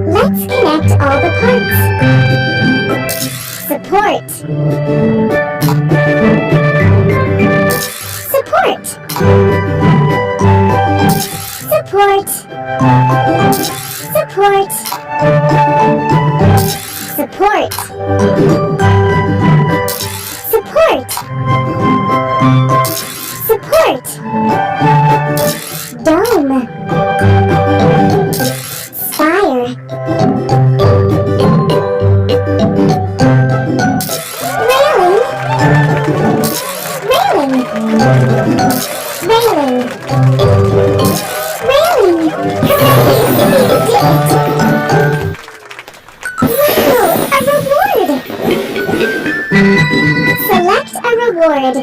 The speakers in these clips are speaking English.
Let's connect all the parts. Support. Support. Support. Support. Support. Support. Support. Dome. Spire. Railing. Railing. Railing. Railing. Hooray! We did it! Wow! A reward! Select a reward.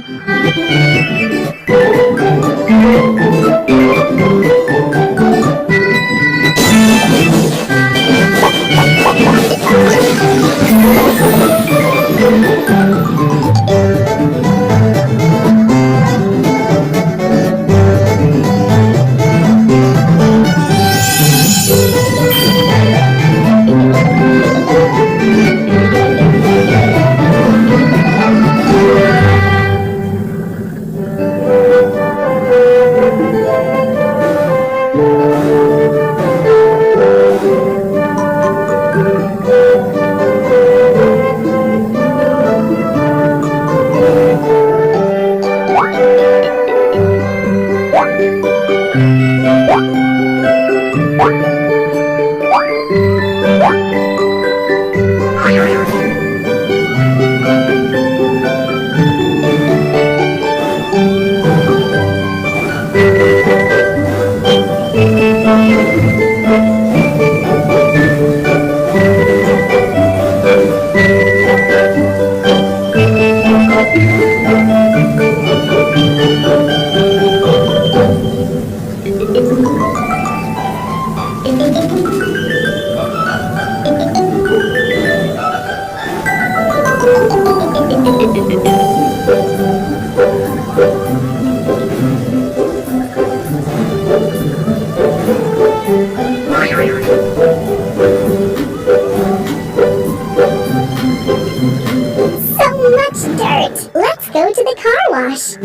Let's go to the car wash.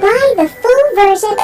Buy the full version.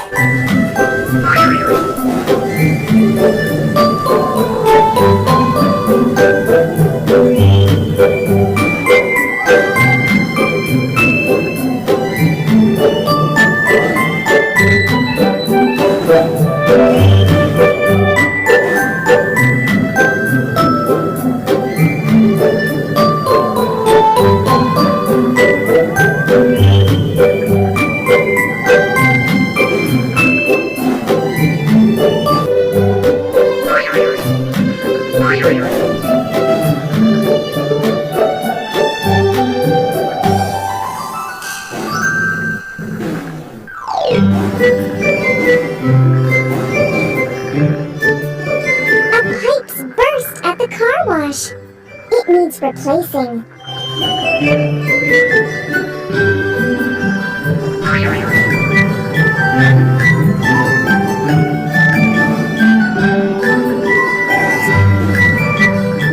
It needs replacing.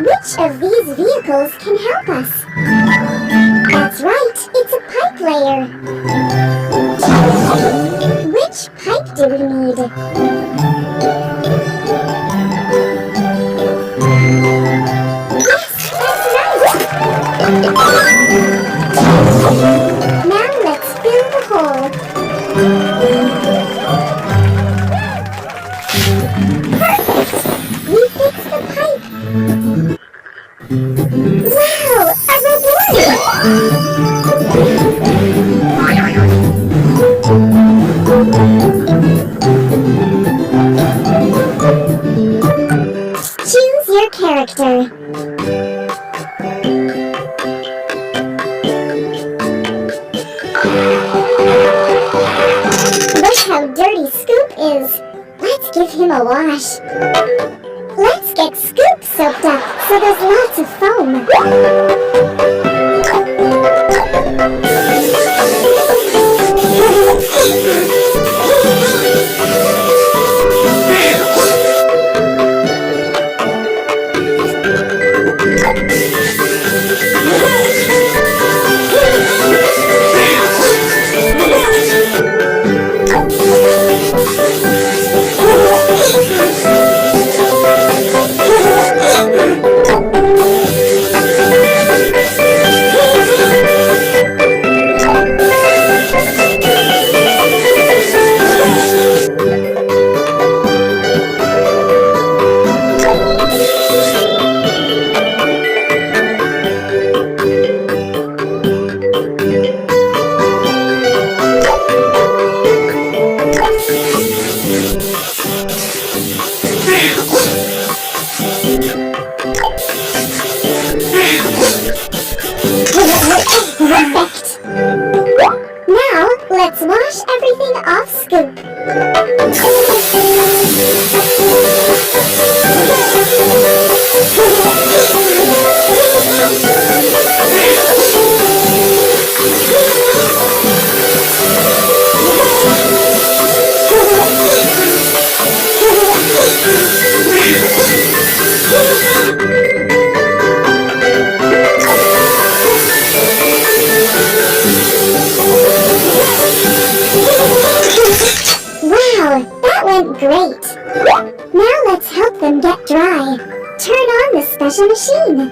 Which of these vehicles can help us? That's right, it's a pipe layer. Which pipe do we need? Now let's fill the hole. Perfect! We fixed the pipe. Wow! A reward! Choose your character. is. Let's give him a wash. Let's get Scoop soaked up so there's lots of foam. Perfect! Now, let's wash everything off Scoop. Wow, that went great! Now let's help them get dry. Turn on the special machine.